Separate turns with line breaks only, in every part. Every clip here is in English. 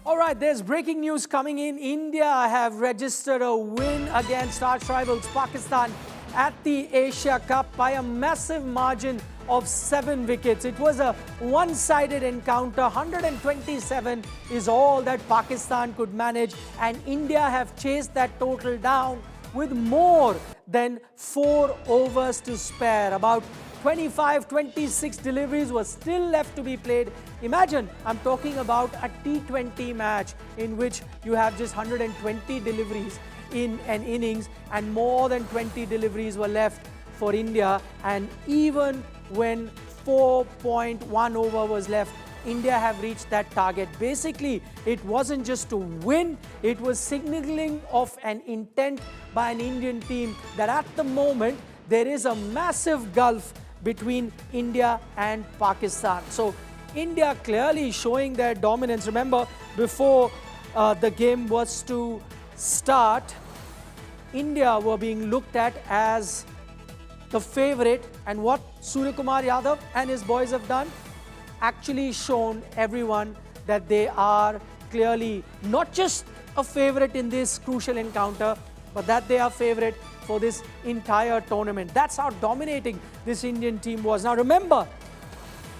All right, there's breaking news coming in. India have registered a win against arch rivals Pakistan at the Asia Cup by a massive margin of 7 wickets. It was a one-sided encounter. 127 is all that Pakistan could manage, and India have chased that total down with more than 4 overs to spare. About 25-26 deliveries were still left to be played. Imagine, I'm talking about a T20 match in which you have just 120 deliveries in an innings, and more than 20 deliveries were left for India. And even when 4.1 over was left, India have reached that target. Basically, it wasn't just to win, it was signaling of an intent by an Indian team that at the moment there is a massive gulf between India and Pakistan. So India clearly showing their dominance. Remember, before the game was to start, India were being looked at as the favorite, and what Suryakumar Yadav and his boys have done, actually shown everyone that they are clearly not just a favorite in this crucial encounter, but that they are favorite for this entire tournament. That's how dominating this Indian team was. Now remember,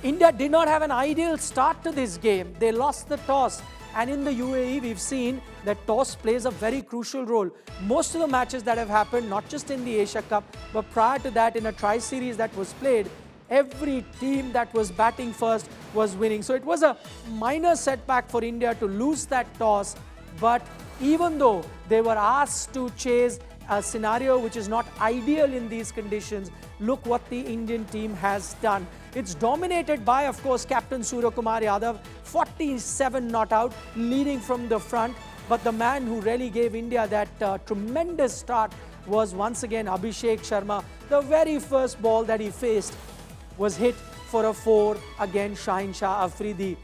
India did not have an ideal start to this game. They lost the toss, and in the UAE we've seen that toss plays a very crucial role. Most of the matches that have happened, not just in the Asia Cup, but prior to that in a tri-series that was played, every team that was batting first was winning. So it was a minor setback for India to lose that toss, but even though they were asked to chase a scenario which is not ideal in these conditions, look what the Indian team has done. It's dominated by, of course, Captain Suryakumar Yadav, 47 not out, leading from the front. But the man who really gave India that tremendous start was once again Abhishek Sharma. The very first ball that he faced was hit for a 4 against Shaheen Shah Afridi.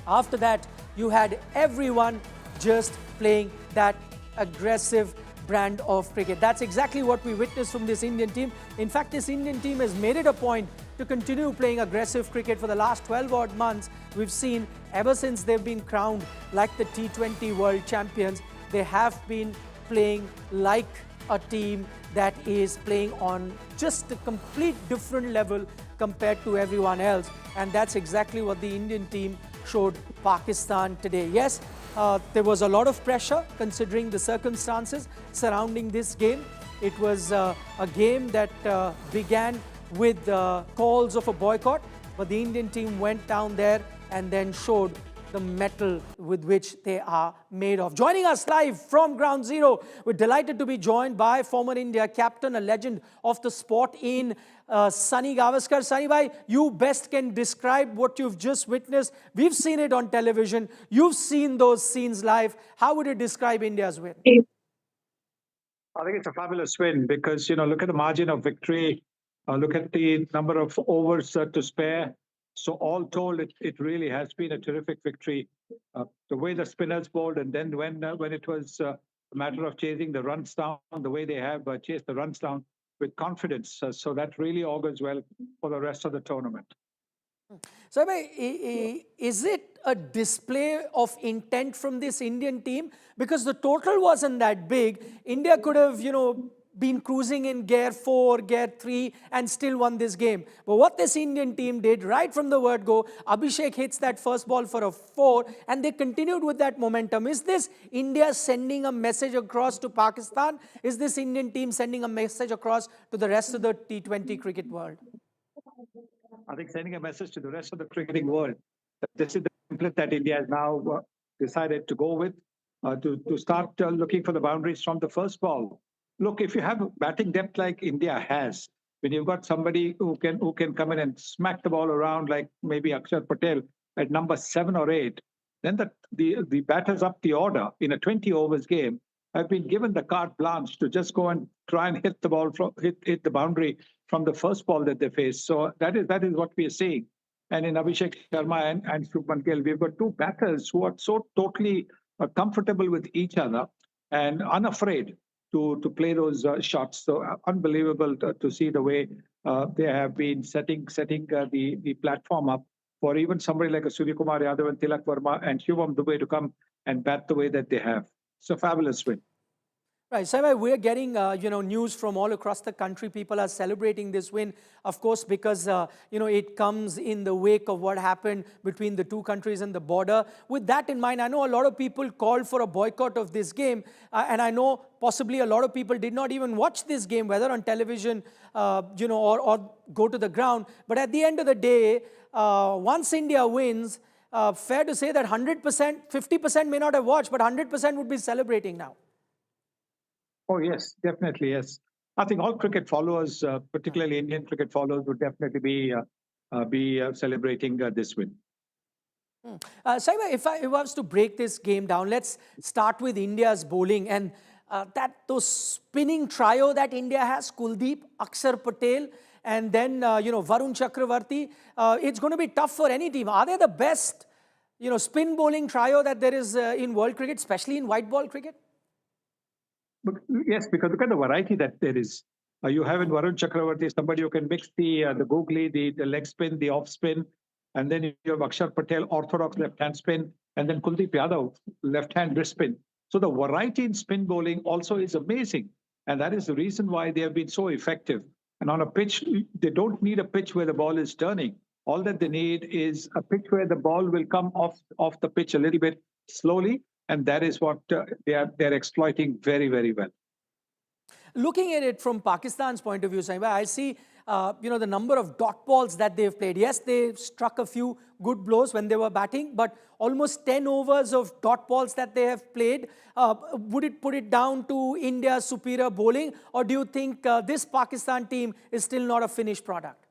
After that, you had everyone just playing that aggressive brand of cricket. That's exactly what we witnessed from this Indian team. In fact, this Indian team has made it a point to continue playing aggressive cricket for the last 12 odd months. We've seen ever since they've been crowned like the T20 World Champions, they have been playing like a team that is playing on just a complete different level compared to everyone else. And that's exactly what the Indian team showed Pakistan today. Yes, there was a lot of pressure considering the circumstances surrounding this game. It was a game that began with calls of a boycott, but the Indian team went down there and then showed the mettle with which they are made of. Joining us live from Ground Zero, we're delighted to be joined by former India captain, a legend of the sport in Sunil Gavaskar. Sunny bhai, you best can describe what you've just witnessed. We've seen it on television. You've seen those scenes live. How would you describe India's win?
I think it's a fabulous win because, look at the margin of victory, look at the number of overs to spare. So all told, it really has been a terrific victory. The way the spinners bowled, and then when it was a matter of chasing the runs down, the way they have chased the runs down with confidence. So that really augurs well for the rest of the tournament.
So, is it a display of intent from this Indian team? Because the total wasn't that big. India could have, been cruising in gear 4, gear 3 and still won this game. But what this Indian team did right from the word go, Abhishek hits that first ball for a 4 and they continued with that momentum. Is this India sending a message across to Pakistan? Is this Indian team sending a message across to the rest of the T20 cricket world?
I think sending a message to the rest of the cricketing world that this is the template that India has now decided to go with, to start looking for the boundaries from the first ball. Look, if you have batting depth like India has, when you've got somebody who can come in and smack the ball around like maybe Akshar Patel at number 7 or 8, then the batters up the order in a 20 overs game have been given the carte blanche to just go and try and hit the ball hit the boundary from the first ball that they face. So that is what we are seeing. And in Abhishek Sharma and Shubman Gill, we've got 2 batters who are so totally comfortable with each other and unafraid to play those shots. So unbelievable to see the way they have been setting the platform up for even somebody like a Suryakumar Yadav and Tilak Verma and Shivam Dubey to come and bat the way that they have. It's a fabulous win.
Right, so we're getting news from all across the country. People are celebrating this win, of course, because it comes in the wake of what happened between the two countries and the border. With that in mind, I know a lot of people called for a boycott of this game, and I know possibly a lot of people did not even watch this game, whether on television, or go to the ground. But at the end of the day, once India wins, fair to say that 100%, 50% may not have watched, but 100% would be celebrating now.
Oh, yes, definitely, yes. I think all cricket followers, particularly Indian cricket followers, would definitely be celebrating this win.
Saima, if I was to break this game down, let's start with India's bowling. And those spinning trio that India has, Kuldeep, Akshar Patel, and then, Varun Chakravarti, it's going to be tough for any team. Are they the best, spin bowling trio that there is in world cricket, especially in white ball cricket?
But yes, because look at the variety that there is. You have in Varun Chakravarti somebody who can mix the googly, the leg spin, the off spin, and then you have Akshar Patel, orthodox left-hand spin, and then Kuldeep Yadav, left-hand wrist spin. So the variety in spin bowling also is amazing. And that is the reason why they have been so effective. And on a pitch, they don't need a pitch where the ball is turning. All that they need is a pitch where the ball will come off the pitch a little bit slowly. And that is what they're exploiting very, very well.
Looking at it from Pakistan's point of view, Saima, I see the number of dot balls that they've played. Yes, they struck a few good blows when they were batting, but almost 10 overs of dot balls that they have played. Would it put it down to India's superior bowling, or do you think this Pakistan team is still not a finished product?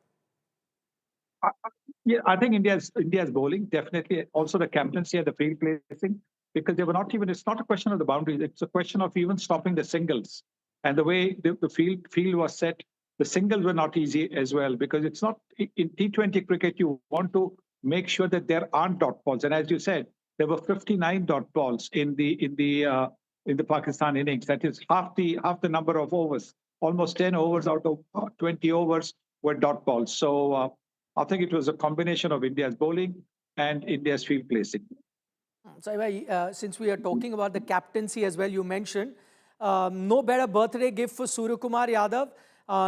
Yeah, I think India's bowling, definitely. Also the captaincy and the field placing, because they were not even, it's not a question of the boundaries, it's a question of even stopping the singles. And the way the field was set, the singles were not easy as well, because it's not, in T20 cricket, you want to make sure that there aren't dot balls. And as you said, there were 59 dot balls in the Pakistan innings. That is half the number of overs. Almost 10 overs out of 20 overs were dot balls. So I think it was a combination of India's bowling and India's field placing.
So, since we are talking about the captaincy as well, you mentioned, no better birthday gift for Suryakumar Yadav.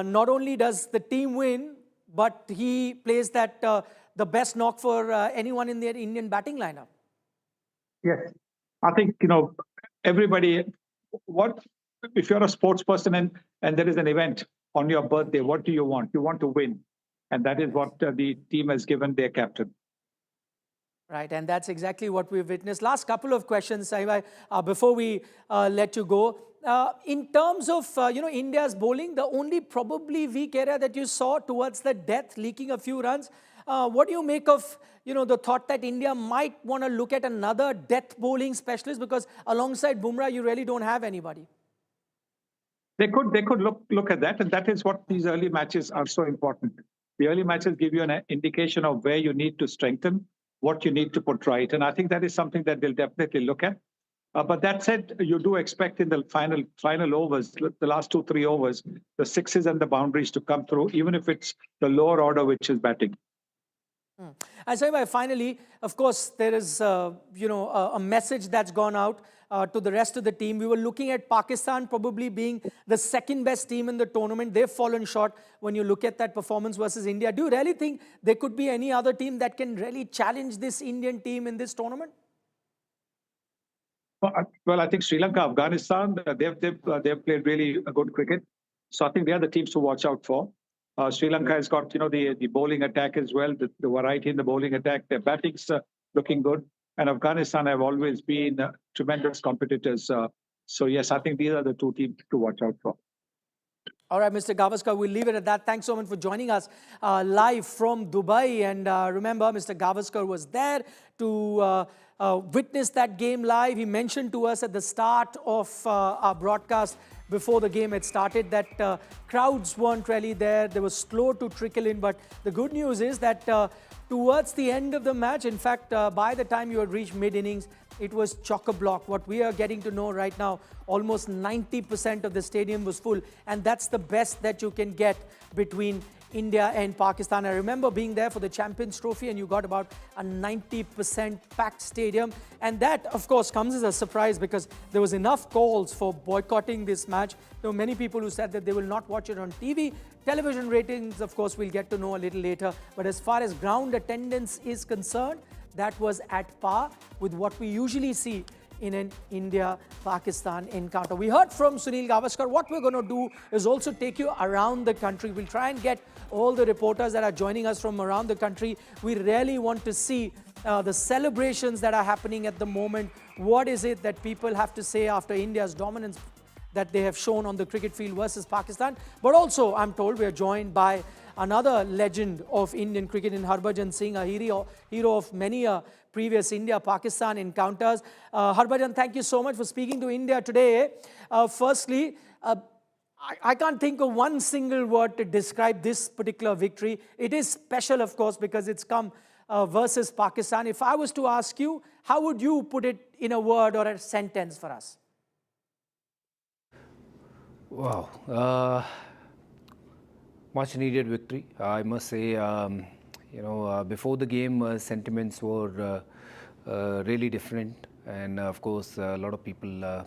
Not only does the team win, but he plays that the best knock for anyone in their Indian batting lineup.
Yes, I think, everybody, if you're a sports person and there is an event on your birthday, what do you want? You want to win. And that is what the team has given their captain.
Right, and that's exactly what we've witnessed. Last couple of questions, Saima, before we let you go. In terms of, India's bowling, the only probably weak area that you saw towards the death, leaking a few runs, what do you make of, the thought that India might want to look at another death bowling specialist, because alongside Bumrah, you really don't have anybody?
They could look at that, and that is what these early matches are so important. The early matches give you an indication of where you need to strengthen, what you need to put right. And I think that is something that they'll definitely look at. But that said, you do expect in the final overs, the last 2-3 overs, the sixes and the boundaries to come through, even if it's the lower order which is batting.
And so finally, of course, there is a message that's gone out to the rest of the team. We were looking at Pakistan probably being the second best team in the tournament. They've fallen short when you look at that performance versus India. Do you really think there could be any other team that can really challenge this Indian team in this tournament?
Well, I think Sri Lanka, Afghanistan, they've played really good cricket. So I think they are the teams to watch out for. Sri Lanka has got, the bowling attack as well, the variety in the bowling attack. Their batting's looking good. And Afghanistan have always been tremendous competitors. So yes, I think these are the two teams to watch out for.
All right, Mr. Gavaskar, we'll leave it at that. Thanks so much for joining us live from Dubai. And remember, Mr. Gavaskar was there to witness that game live. He mentioned to us at the start of our broadcast, before the game had started, that crowds weren't really there. They were slow to trickle in. But the good news is that towards the end of the match, in fact, by the time you had reached mid-innings, it was chock-a-block. What we are getting to know right now, almost 90% of the stadium was full. And that's the best that you can get between India and Pakistan. I remember being there for the Champions Trophy, and you got about a 90% packed stadium. And that, of course, comes as a surprise because there was enough calls for boycotting this match. There were many people who said that they will not watch it on TV. Television ratings, of course, we'll get to know a little later. But as far as ground attendance is concerned, that was at par with what we usually see in an India-Pakistan encounter. We heard from Sunil Gavaskar. What we're going to do is also take you around the country. We'll try and get all the reporters that are joining us from around the country. We really want to see the celebrations that are happening at the moment. What is it that people have to say after India's dominance that they have shown on the cricket field versus Pakistan? But also, I'm told we are joined by another legend of Indian cricket in Harbhajan Singh, a hero of many previous India-Pakistan encounters. Harbhajan, thank you so much for speaking to India today. Firstly, I can't think of one single word to describe this particular victory. It is special, of course, because it's come versus Pakistan. If I was to ask you, how would you put it in a word or a sentence for us?
Wow. Much needed victory. I must say, before the game, sentiments were really different. And of course, a lot of people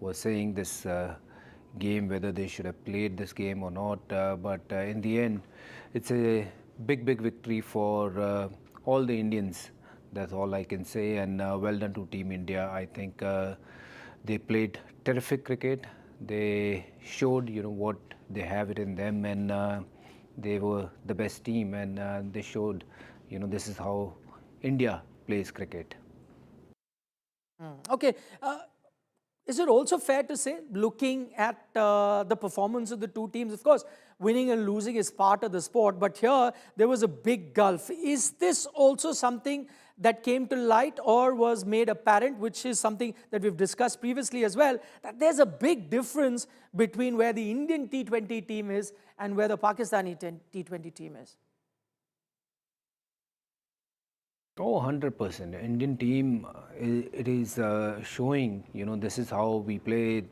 were saying this game, whether they should have played this game or not. But in the end, it's a big victory for all the Indians. That's all I can say. And well done to Team India. I think they played terrific cricket. They showed, what they have it in them, and they were the best team, and they showed, this is how India plays cricket.
Okay. Is it also fair to say, looking at the performance of the two teams, of course, winning and losing is part of the sport, but here there was a big gulf. Is this also something that came to light or was made apparent, which is something that we've discussed previously as well, that there's a big difference between where the Indian T20 team is and where the Pakistani T20 team is?
Oh, 100%. Indian team, it is showing, this is how we play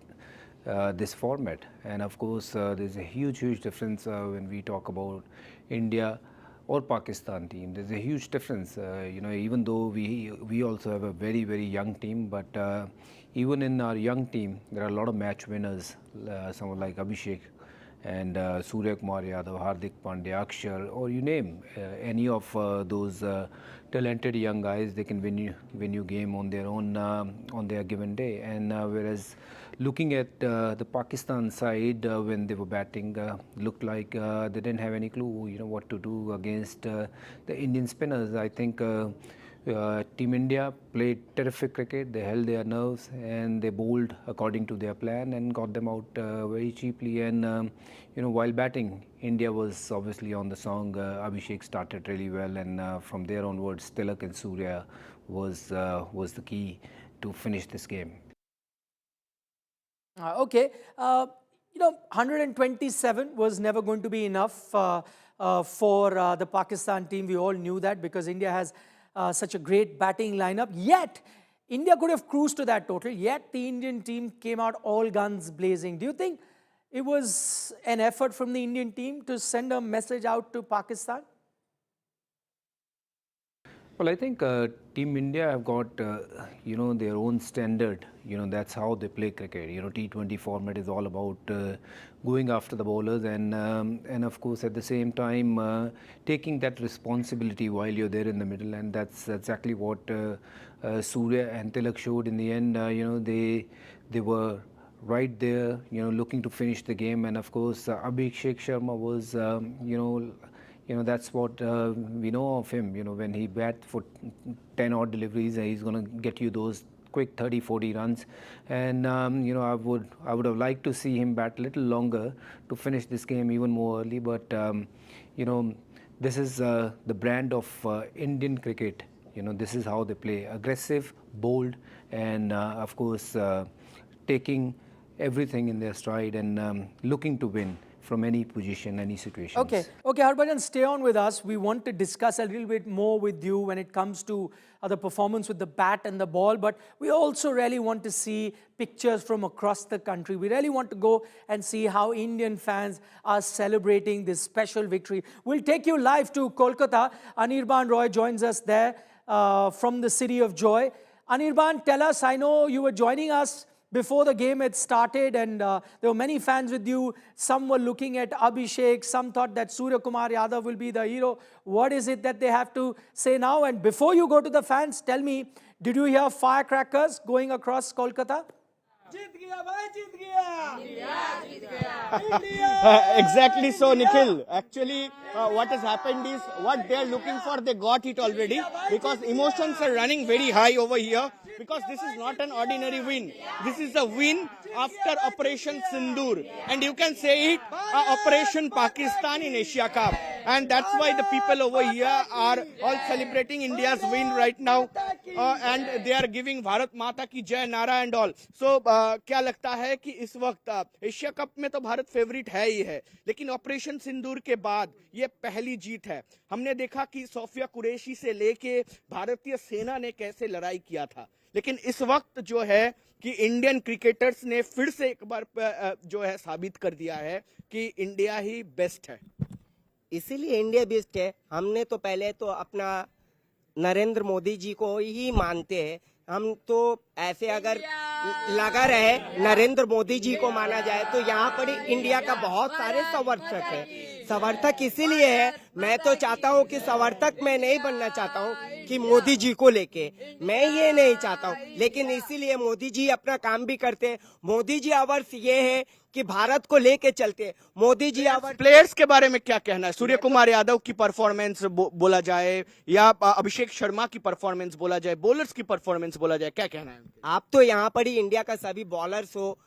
this format. And of course, there's a huge difference when we talk about India or Pakistan team. There's a huge difference, even though we also have a very young team, but even in our young team, there are a lot of match winners, someone like Abhishek and Suryakumar Yadav, Hardik Pandya, Akshar, or you name any of those talented young guys. They can win you game on their own on their given day. And whereas looking at the Pakistan side, when they were batting, looked like they didn't have any clue, what to do against the Indian spinners. I think Team India played terrific cricket. They held their nerves and they bowled according to their plan and got them out very cheaply. And while batting, India was obviously on the song. Abhishek started really well, and from there onwards, Tilak and Surya was the key to finish this game.
Okay. 127 was never going to be enough for the Pakistan team. We all knew that because India has such a great batting lineup. Yet, India could have cruised to that total. Yet, the Indian team came out all guns blazing. Do you think it was an effort from the Indian team to send a message out to Pakistan?
Well, I think Team India have got, their own standard. That's how they play cricket. T20 format is all about going after the bowlers and of course, at the same time, taking that responsibility while you're there in the middle. And that's exactly what Surya and Tilak showed in the end. They were right there, looking to finish the game. And of course, Abhishek Sharma was, that's what we know of him. When he bats for 10 odd deliveries, he's going to get you those quick 30-40 runs. And I would have liked to see him bat a little longer to finish this game even more early. But this is the brand of Indian cricket. This is how they play: aggressive, bold, and of course taking everything in their stride and looking to win. from any position, any situation.
Okay, Harbhajan, stay on with us. We want to discuss a little bit more with you when it comes to the performance with the bat and the ball, but we also really want to see pictures from across the country. We really want to go and see how Indian fans are celebrating this special victory. We'll take you live to Kolkata. Anirban Roy joins us there from the City of Joy. Anirban, tell us, I know you were joining us before the game had started, and there were many fans with you. Some were looking at Abhishek, some thought that Suryakumar Yadav will be the hero. What is it that they have to say now? And before you go to the fans, tell me, did you hear firecrackers going across Kolkata?
Exactly so, Nikhil. Actually, what has happened is what they are looking for, they got it already, because emotions are running very high over here, because this is not an ordinary win. This is a win after Operation Sindoor, and you can say it Operation Pakistan in Asia Cup. And that's why the people over here are all celebrating India's win right now, and they are giving Bharat Mata ki Jai Nara and all. So क्या लगता है कि इस वक्त Asia cup में तो Bharat favourite है ही है, लेकिन ऑपरेशन सिंदूर के बाद ये पहली जीत है. हमने देखा कि सोफिया कुरैशी से लेके भारतीय सेना ने कैसे लड़ाई किया था, लेकिन इस वक्त जो है कि इंडियन क्रिकेटर्स ने फिर से एक बार जो है साबित कर दिया है कि इंडिया ही बेस्ट है.
इसीलिए इंडिया बेस्ट है. हमने तो पहले तो अपना नरेंद्र मोदी जी को ही मानते हैं. हम तो ऐसे अगर लगा रहे नरेंद्र मोदी जी को माना जाए तो यहाँ पर इंडिया का बहुत सारे समर्थक है. समर्थक इसीलिए है, मैं तो चाहता हूँ कि समर्थक मैं नहीं बनना चाहता हूँ कि मोदी जी को लेके, मैं ये नहीं चाहता हूँ, लेकिन इसीलिए मोदी जी अपना काम भी करते हैं. मोदी जी आवर्स ये है कि भारत को लेके चलते. मोदी जी
प्लेयर्स के बारे में क्या कहना है? सूर्य कुमार यादव की परफॉर्मेंस बोला जाए या अभिषेक शर्मा की परफॉर्मेंस बोला जाए, बॉलर्स की परफॉर्मेंस बोला जाए, क्या कहना है?
आप तो यहाँ पर ही इंडिया का सभी बॉलर्स हो,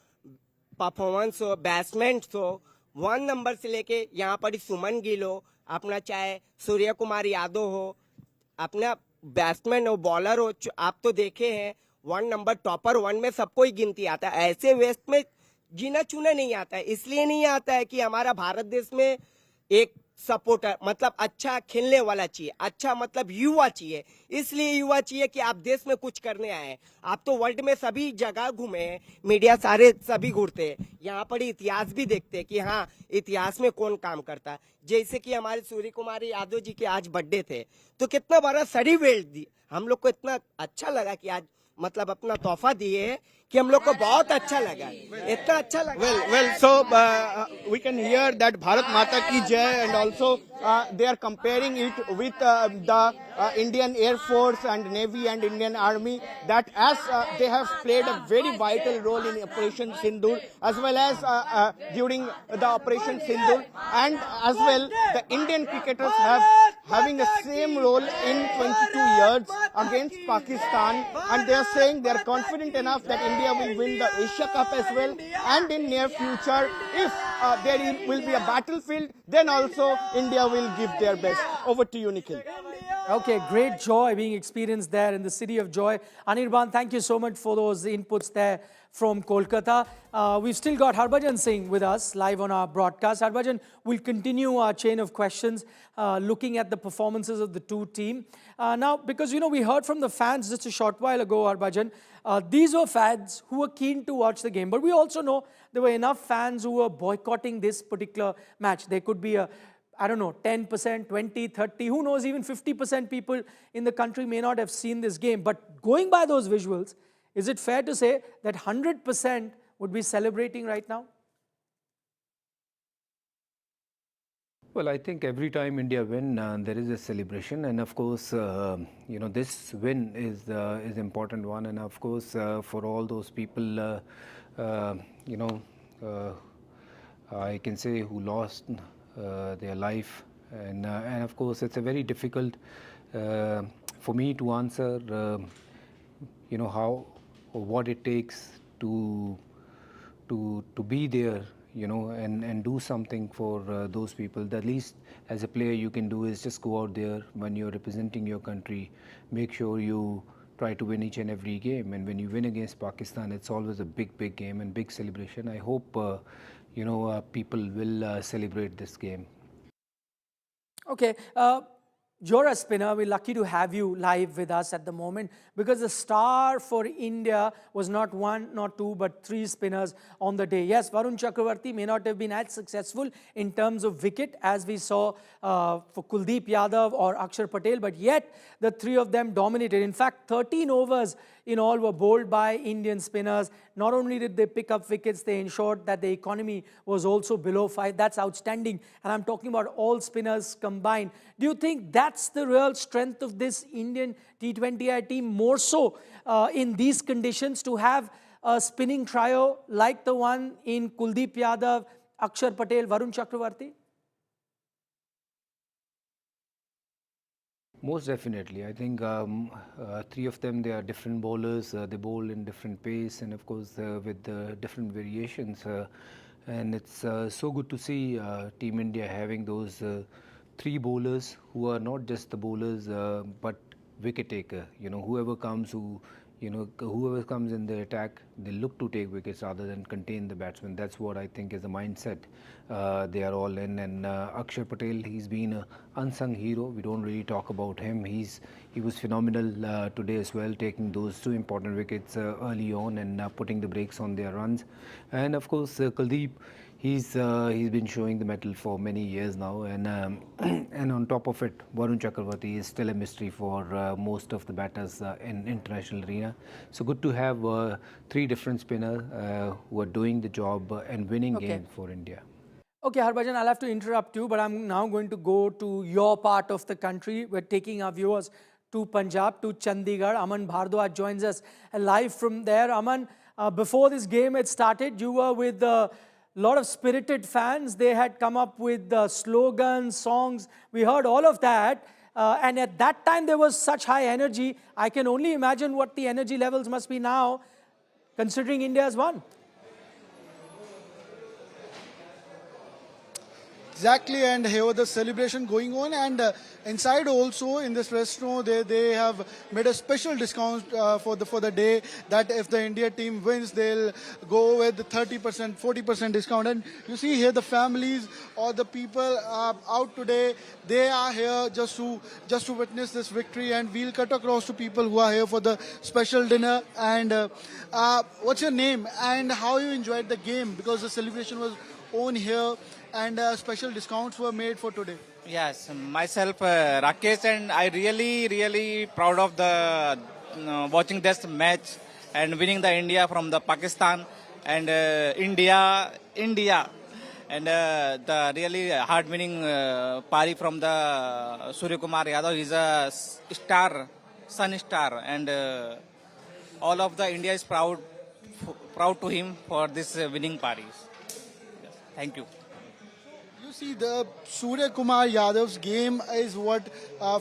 परफॉर्मेंस हो, बैट्समैन हो, 1 नंबर से लेके यहाँ पर सुमन गिल हो, अपना चाहे सूर्य कुमार यादव हो, अपना बैट्समैन हो, बॉलर हो, आप तो देखे हैं 1 नंबर टॉपर 1 में सबको ही गिनती आता है. ऐसे वेस्ट में जीना चुना नहीं आता है. इसलिए नहीं आता है कि हमारा भारत देश में एक सपोर्टर मतलब अच्छा खेलने वाला चाहिए, अच्छा मतलब युवा चाहिए. इसलिए युवा चाहिए कि आप देश में कुछ करने आए. आप तो वर्ल्ड में सभी जगह घूमे हैं, मीडिया सारे सभी घूरते हैं, यहाँ पर इतिहास भी देखते हैं कि हाँ इतिहास में कौन काम करता है. जैसे कि हमारे सूर्य कुमार यादव जी के आज बर्थडे थे, तो कितना बड़ा सर्टिफिकेट दी हम लोग को. इतना अच्छा लगा कि आज मतलब अपना तोहफा दिए है कि हम लोग को बहुत अच्छा लगा, इतना अच्छा लगा.
Well, so we can hear that Bharat Mata ki Jai, and also they are comparing it with the Indian Air Force and Navy and Indian Army, that as they have played a very vital role in Operation Sindoor, as well as during the Operation Sindoor, and as well the Indian cricketers have having the same role in 22 years against Pakistan, and they are saying they are confident enough that India will win the Asia Cup as well, and in near future if there will be a battlefield, then also India will give their best. Over to you, Nikhil.
Okay, great joy being experienced there in the City of Joy. Anirban, thank you so much for those inputs there from Kolkata. We've still got Harbhajan Singh with us live on our broadcast. Harbhajan, we'll continue our chain of questions looking at the performances of the two teams. Now, because, you know, we heard from the fans just a short while ago, Harbhajan, these were fans who were keen to watch the game. But we also know there were enough fans who were boycotting this particular match. There could be I don't know, 10%, 20, 30, who knows, even 50% people in the country may not have seen this game. But going by those visuals, is it fair to say that 100% would be celebrating right now?
Well, I think every time India win, there is a celebration, and of course, you know, this win is important one, and of course, for all those people, you know, I can say who lost their life, and of course, it's a very difficult for me to answer, you know, how or what it takes to be there, you know, and do something for those people. The least as a player you can do is just go out there when you're representing your country, make sure you try to win each and every game, and when you win against Pakistan, it's always a big game and big celebration. I hope people will celebrate this game.
Okay, you're a spinner. We're lucky to have you live with us at the moment because the star for India was not one, not two, but three spinners on the day. Yes, Varun Chakravarti may not have been as successful in terms of wicket as we saw for Kuldeep Yadav or Akshar Patel, but yet the three of them dominated. In fact, 13 overs in all were bowled by Indian spinners. Not only did they pick up wickets, they ensured that the economy was also below 5. That's outstanding. And I'm talking about all spinners combined. Do you think that's the real strength of this Indian T20I team, more so in these conditions, to have a spinning trio like the one in Kuldeep Yadav, Akshar Patel, Varun Chakravarti?
Most definitely. I think three of them, they are different bowlers. They bowl in different pace and, of course, with different variations. And it's so good to see Team India having those three bowlers who are not just the bowlers, but wicket taker. Whoever comes whoever comes in the attack, they look to take wickets rather than contain the batsman. That's what I think is the mindset they are all in. And Akshar Patel, he's been an unsung hero. We don't really talk about him. He was phenomenal today as well, taking those two important wickets early on and putting the brakes on their runs. And of course, Kuldeep, he's been showing the mettle for many years now, and and on top of it, Varun Chakravarti is still a mystery for most of the batters in international arena. So good to have three different spinners who are doing the job and winning games for India.
Okay, Harbhajan, I'll have to interrupt you, but I'm now going to go to your part of the country. We're taking our viewers to Punjab, to Chandigarh. Aman Bhardwaj joins us live from there. Aman, before this game had started, you were with a lot of spirited fans. They had come up with slogans, songs. We heard all of that. And at that time, there was such high energy. I can only imagine what the energy levels must be now, considering India has won.
Exactly, and here the celebration going on, and inside also in this restaurant they have made a special discount for the day, that if the India team wins they'll go with 30%, 40% discount. And you see here the families or the people out today, they are here just to witness this victory. And we'll cut across to people who are here for the special dinner. And what's your name and how you enjoyed the game, because the celebration was on here and special discounts were made for today?
Yes, myself Rakesh, and I really proud of the watching this match and winning the India from the Pakistan and India and the really hard winning pari from the Suryakumar Yadav. Is a sun star, and all of the India is proud to him for this winning paris. Yes, thank you.
You see, the Suryakumar Yadav's game is what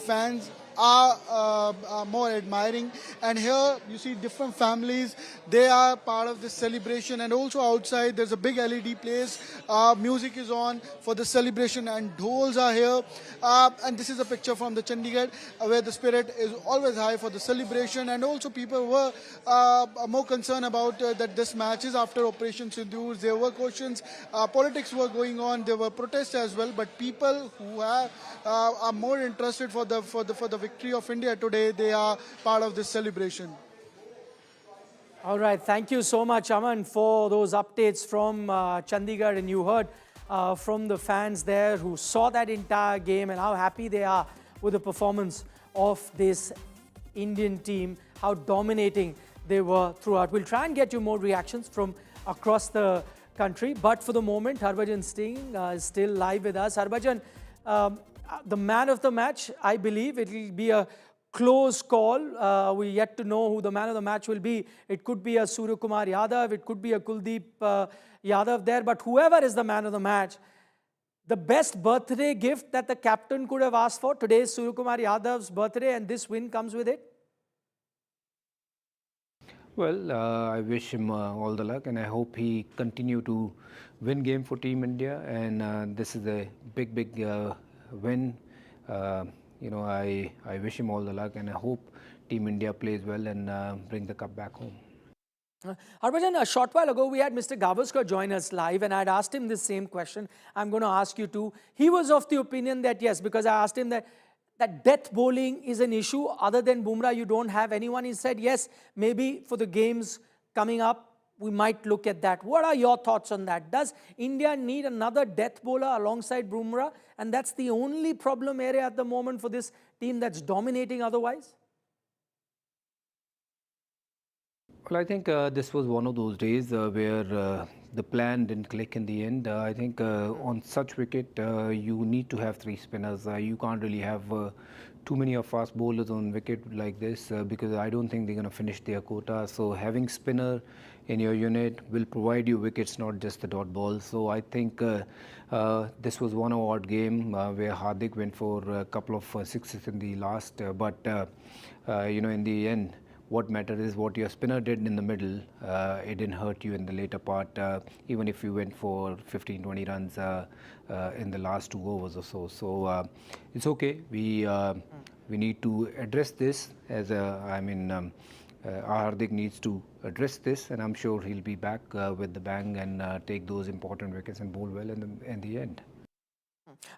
fans are more admiring. And here you see different families, they are part of this celebration. And also outside there's a big LED place, music is on for the celebration and dhols are here. And this is a picture from the Chandigarh where the spirit is always high for the celebration. And also people were more concerned about that this match is after Operation Sindoor. There were questions, politics were going on, there were protests as well, but people who are more interested for the victory of India today, they are part of this celebration.
All right, thank you so much, Aman, for those updates from Chandigarh. And you heard from the fans there who saw that entire game and how happy they are with the performance of this Indian team, how dominating they were throughout. We'll try and get you more reactions from across the country, but for the moment, Harbhajan Singh is still live with us. Harbhajan, the man of the match, I believe it will be a close call. We yet to know who the man of the match will be. It could be a Suryakumar Yadav, it could be a Kuldeep Yadav there, but whoever is the man of the match, the best birthday gift that the captain could have asked for, today is Suryakumar Yadav's birthday, and this win comes with it.
Well, I wish him all the luck, and I hope he continue to win game for Team India. And this is a big win. I wish him all the luck, and I hope Team India plays well and bring the cup back home.
Harbhajan, a short while ago, we had Mr. Gavaskar join us live, and I'd asked him this same question. I'm going to ask you too. He was of the opinion that yes, because I asked him that death bowling is an issue. Other than Bumrah, you don't have anyone. He said, yes, maybe for the games coming up, we might look at that. What are your thoughts on that? Does India need another death bowler alongside Bumrah? And that's the only problem area at the moment for this team that's dominating otherwise?
Well, I think this was one of those days where the plan didn't click in the end. I think on such wicket, you need to have three spinners. You can't really have too many of fast bowlers on wicket like this because I don't think they're going to finish their quota. So having spinner in your unit will provide you wickets, not just the dot ball. So I think this was one odd game where Hardik went for a couple of sixes in the last, but in the end, what matters is what your spinner did in the middle. It didn't hurt you in the later part, even if you went for 15-20 runs in the last 2 overs or so. So it's okay. We need to address this as Hardik needs to address this, and I'm sure he'll be back with the bang and take those important wickets and bowl well in the end.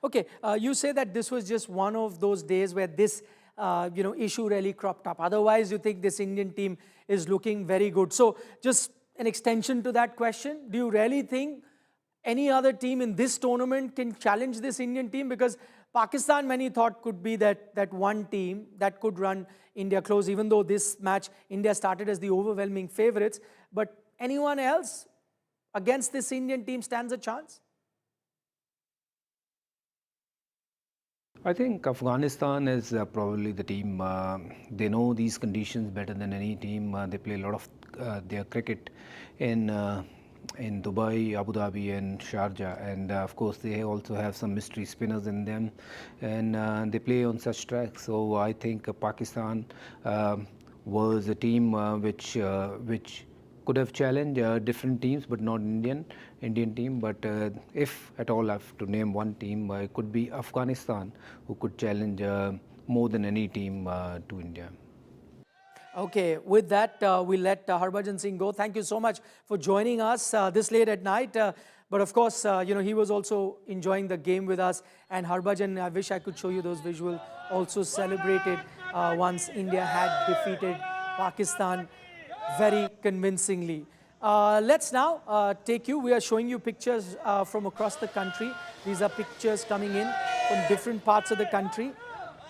Okay, you say that this was just one of those days where this issue really cropped up. Otherwise, you think this Indian team is looking very good. So just an extension to that question, do you really think any other team in this tournament can challenge this Indian team? Because Pakistan, many thought, could be that one team that could run India close, even though this match, India started as the overwhelming favourites. But anyone else against this Indian team stands a chance?
I think Afghanistan is probably the team. They know these conditions better than any team. They play a lot of their cricket in Dubai, Abu Dhabi, and Sharjah, and of course they also have some mystery spinners in them, and they play on such tracks. So I think Pakistan was a team which could have challenged different teams, but not Indian team. But if at all I have to name one team, it could be Afghanistan, who could challenge more than any team to India.
Okay, with that, we'll let Harbhajan Singh go. Thank you so much for joining us this late at night. But of course, he was also enjoying the game with us. And Harbhajan, I wish I could show you those visuals, also celebrated once India had defeated Pakistan very convincingly. Let's now take you. We are showing you pictures from across the country. These are pictures coming in from different parts of the country.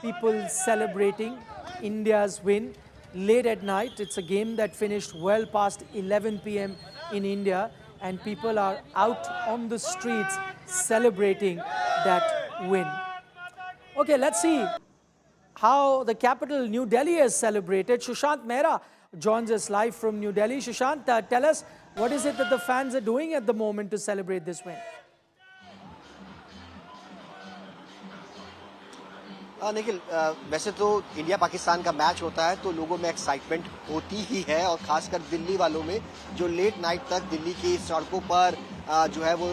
People celebrating India's win late at night. It's a game that finished well past 11 p.m. in India, and people are out on the streets celebrating that win. Okay, let's see how the capital, New Delhi, has celebrated. Sushant Mehra joins us live from New Delhi. Sushant, tell us, what is it that the fans are doing at the moment to celebrate this win?
Nikhil, वैसे तो India Pakistan का match होता है तो लोगों में excitement होती ही है, और खासकर दिल्ली वालों में जो लेट नाइट तक दिल्ली की सड़कों पर जो है वो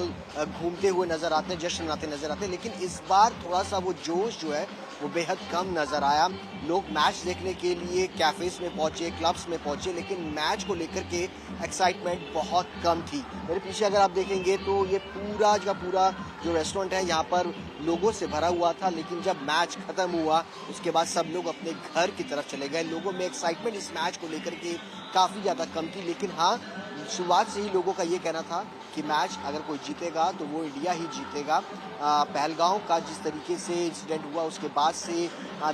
घूमते हुए नजर आते हैं, जश्न मनाते नजर आते हैं। लेकिन इस बार थोड़ा सा वो जोश जो है वो बेहद कम नजर आया। लोग मैच देखने के लिए कैफेज में पहुंचे, क्लब्स में पहुंचे, लेकिन मैच को लेकर के एक्साइटमेंट बहुत कम थी। मेरे पीछे अगर आप देखेंगे तो ये पूरा का पूरा जो रेस्टोरेंट है यहाँ पर लोगों से भरा हुआ था, लेकिन जब मैच खत्म हुआ उसके बाद सब लोग अपने घर की तरफ चले गए। लोगों में एक्साइटमेंट इस मैच को लेकर के काफी ज्यादा कम थी, लेकिन हाँ, शुरुआत से ही लोगों का ये कहना था कि मैच अगर कोई जीतेगा तो वो इंडिया ही जीतेगा। पहलगांव का जिस तरीके से इंसिडेंट हुआ उसके बाद से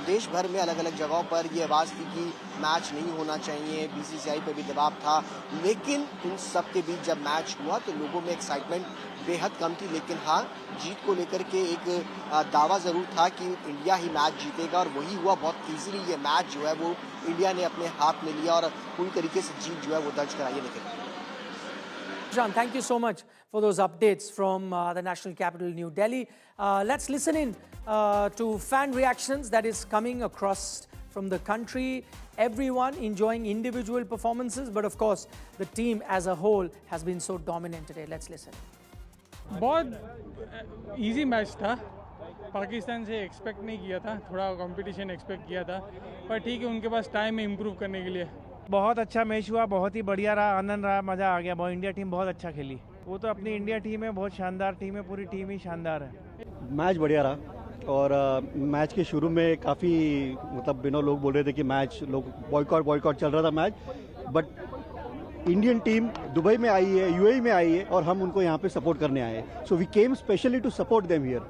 देश भर में अलग अलग जगहों पर ये आवाज़ थी कि मैच नहीं होना चाहिए, बीसीसीआई पे भी दबाव था, लेकिन उन सब के बीच जब मैच हुआ तो लोगों में एक्साइटमेंट बेहद कम थी। लेकिन हाँ, जीत को लेकर के एक दावा ज़रूर था कि इंडिया ही मैच जीतेगा, और वही हुआ। बहुत ईजिली ये मैच जो है वो इंडिया ने अपने हाथ में लिया और पूरी तरीके से जीत जो है वो दर्ज कराई। निकल
John, thank you so much for those updates from the national capital, New Delhi. Let's listen in to fan reactions that is coming across from the country. Everyone enjoying individual performances, but of course, the team as a whole has been so dominant today. Let's listen.
बहुत easy match था, पाकिस्तान से expect नहीं किया था, थोड़ा competition expect किया था, पर ठीक है, उनके पास टाइम है इम्प्रूव करने के लिए,
बहुत अच्छा मैच हुआ, बहुत ही बढ़िया रहा, आनंद रहा, मज़ा आ गया। बहुत इंडिया टीम बहुत अच्छा खेली। वो तो अपनी इंडिया टीम है, बहुत शानदार टीम है, पूरी टीम ही शानदार है।
मैच बढ़िया रहा और मैच के शुरू में काफ़ी मतलब बिना लोग बोल रहे थे कि मैच लोग बॉयकॉट चल रहा था match, but Indian team Dubai में आई है, यूएई में आई है और हम उनको यहाँ पे सपोर्ट करने आए हैं। So we came specially to support them here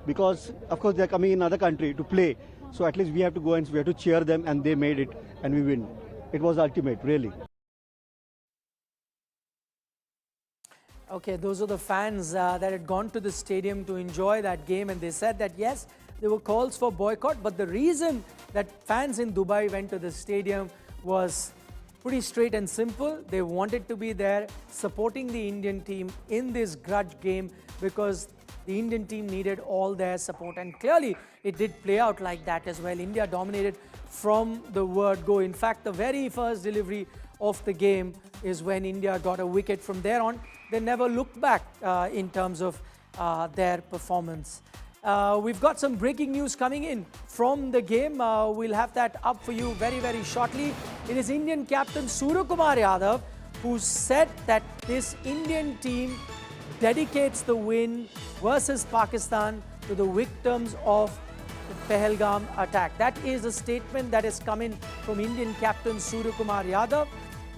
because of course they are coming in other country to play, so at least we have to go and we have to cheer them and they made it and we win. It was ultimate, really.
Okay, those are the fans that had gone to the stadium to enjoy that game, and they said that yes, there were calls for boycott, but the reason that fans in Dubai went to the stadium was pretty straight and simple. They wanted to be there supporting the Indian team in this grudge game because the Indian team needed all their support, and clearly it did play out like that as well. India dominated from the word go. In fact, the very first delivery of the game is when India got a wicket. From there on, they never looked back in terms of their performance. We've got some breaking news coming in from the game. We'll have that up for you very, very shortly. It is Indian captain Suryakumar Yadav who said that this Indian team dedicates the win versus Pakistan to the victims of the Pahalgam attack. That is a statement that is coming from Indian captain Suryakumar Yadav.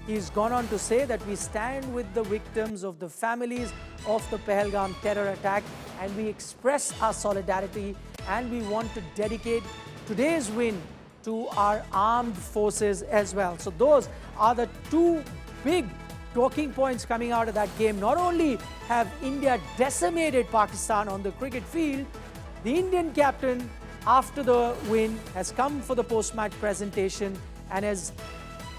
He's gone on to say that we stand with the victims of the families of the Pahalgam terror attack and we express our solidarity and we want to dedicate today's win to our armed forces as well. So those are the two big talking points coming out of that game. Not only have India decimated Pakistan on the cricket field, the Indian captain after the win has come for the post-match presentation and has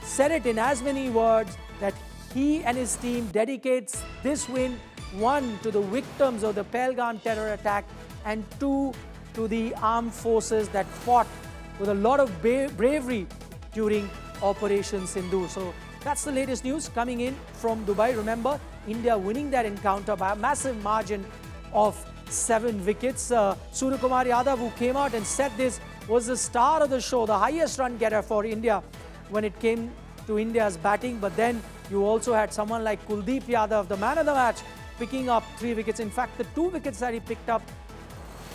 said it in as many words that he and his team dedicates this win, one, to the victims of the Pahalgam terror attack and two, to the armed forces that fought with a lot of bravery during Operation Sindoor. So that's the latest news coming in from Dubai. Remember, India winning that encounter by a massive margin of 7 wickets. Suryakumar Yadav, who came out and said this, was the star of the show, the highest run getter for India when it came to India's batting. But then you also had someone like Kuldeep Yadav, the man of the match, picking up 3 wickets. In fact, the 2 wickets that he picked up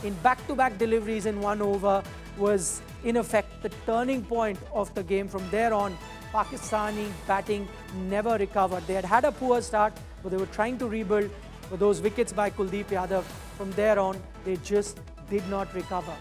in back-to-back deliveries in 1 over was in effect the turning point of the game. From there on, Pakistani batting never recovered. They had a poor start, but they were trying to rebuild. But those wickets by Kuldeep Yadav, from there on, they just did not recover.